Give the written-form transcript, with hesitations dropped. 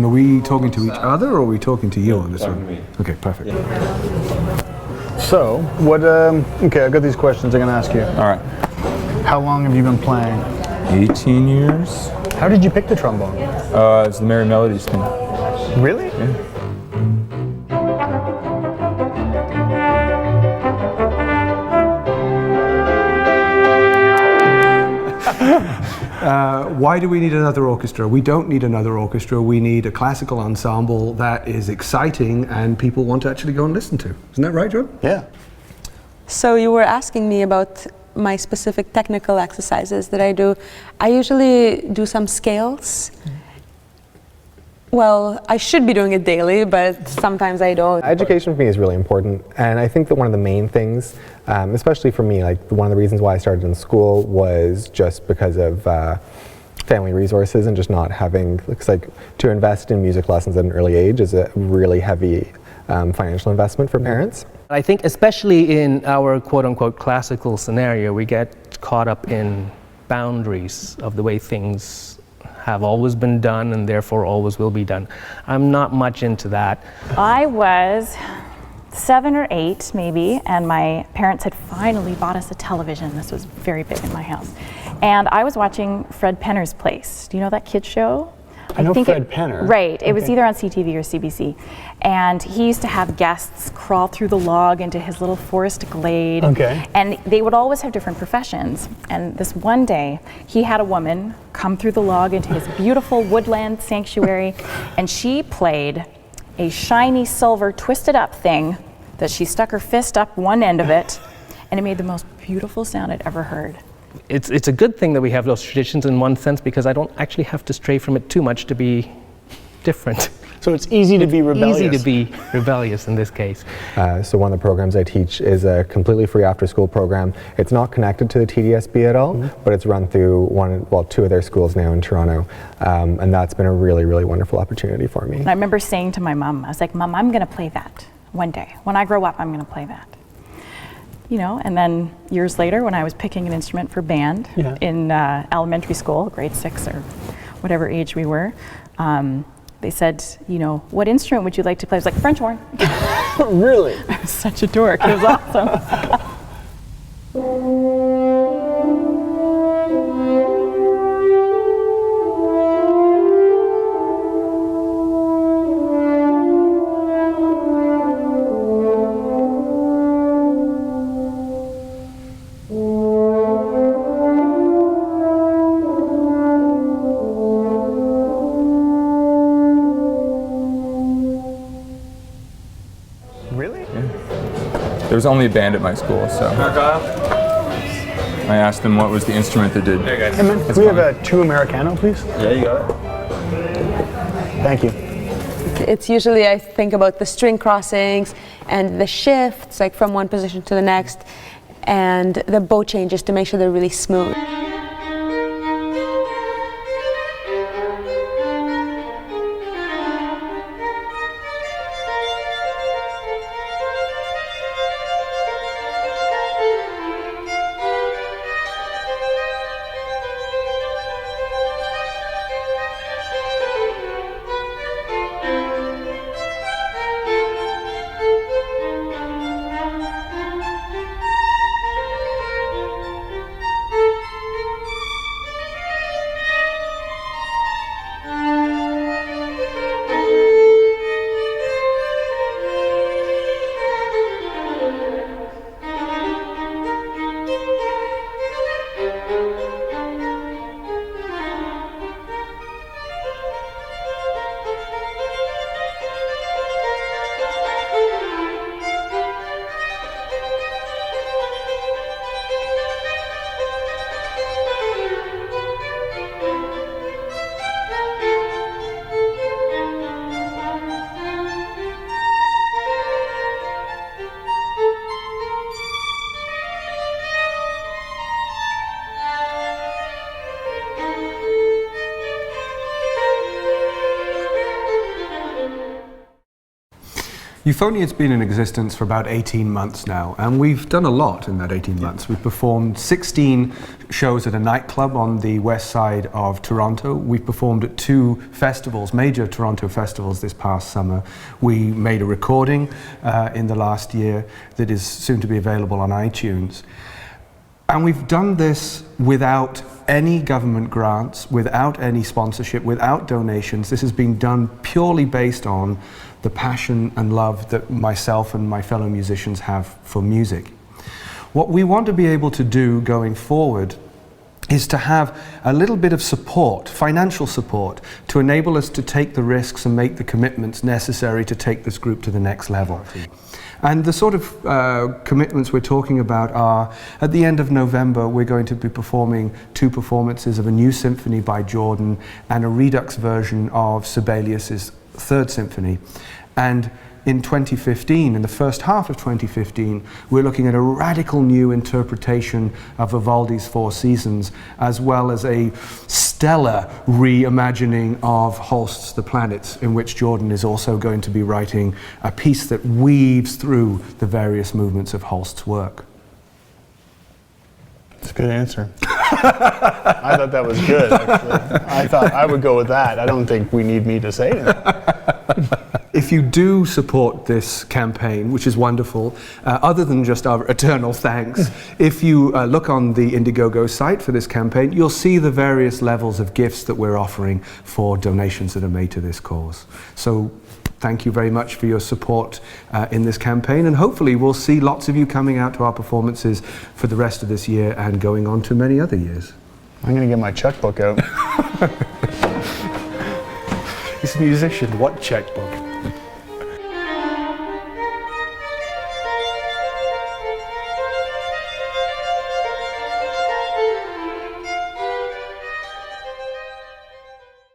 Are we talking to each other or are we talking to you on this one? To me. Okay, perfect. Yeah. So, what, okay, I've got these questions I'm going to ask you. All right. How long have you been playing? 18 years. How did you pick the trombone? It's the Merry Melodies thing. Really? Yeah. Why do we need another orchestra? We don't need another orchestra. We need a classical ensemble that is exciting and people want to actually go and listen to. Isn't that right, John? Yeah. So you were asking me about my specific technical exercises that I do. I usually do some scales. Well, I should be doing it daily, but sometimes I don't. Education for me is really important, and I think that one of the main things, especially for me, like one of the reasons why I started in school was just because of family resources and just not having, looks like to invest in music lessons at an early age is a really heavy financial investment for parents. I think especially in our quote-unquote classical scenario, we get caught up in boundaries of the way things have always been done and therefore always will be done. I'm not much into that. I was 7 or 8 maybe, and my parents had finally bought us a television. This was very big in my house. And I was watching Fred Penner's Place. Do you know that kids show? I know Fred Penner. Right, it was Okay. either on CTV or CBC. And he used to have guests crawl through the log into his little forest glade. Okay. And they would always have different professions. And this one day, he had a woman come through the log into his beautiful woodland sanctuary, and she played a shiny silver twisted up thing that she stuck her fist up one end of it, and it made the most beautiful sound I'd ever heard. It's a good thing that we have those traditions in one sense because I don't actually have to stray from it too much to be different. So it's easy to be rebellious. Easy to be rebellious in this case. So one of the programs I teach is a completely free after-school program. It's not connected to the TDSB at all, but it's run through two of their schools now in Toronto, and that's been a really, really wonderful opportunity for me. And I remember saying to my mom, I was like, Mom, I'm gonna play that one day. When I grow up, I'm gonna play that. You know, and then years later, when I was picking an instrument for band in elementary school, grade 6 or whatever age we were, they said, you know, what instrument would you like to play? I was like, French horn. Really? I was such a dork. It was awesome. Really? There was only a band at my school, so I asked them what was the instrument that did. Hey man, can we have a 2 Americano, please? Yeah, you got it. Thank you. It's usually, I think about the string crossings and the shifts, like from one position to the next, and the bow changes to make sure they're really smooth. Euphonia has been in existence for about 18 months now, and we've done a lot in that 18 months. We've performed 16 shows at a nightclub on the west side of Toronto. We've performed at 2 festivals, major Toronto festivals this past summer. We made a recording in the last year that is soon to be available on iTunes. And we've done this without any government grants, without any sponsorship, without donations. This has been done purely based on the passion and love that myself and my fellow musicians have for music. What we want to be able to do going forward is to have a little bit of support, financial support, to enable us to take the risks and make the commitments necessary to take this group to the next level. And the sort of commitments we're talking about are, at the end of November, we're going to be performing 2 performances of a new symphony by Jordan and a redux version of Sibelius's 3rd Symphony. And in 2015, in the first half of 2015, we're looking at a radical new interpretation of Vivaldi's 4 Seasons, as well as a stellar reimagining of Holst's The Planets, in which Jordan is also going to be writing a piece that weaves through the various movements of Holst's work. That's a good answer. I thought that was good, actually. I thought I would go with that. I don't think we need me to say it. If you do support this campaign, which is wonderful, other than just our eternal thanks, if you look on the Indiegogo site for this campaign, you'll see the various levels of gifts that we're offering for donations that are made to this cause. So thank you very much for your support in this campaign, and hopefully we'll see lots of you coming out to our performances for the rest of this year and going on to many other years. I'm going to get my checkbook out. He's a musician, what checkbook?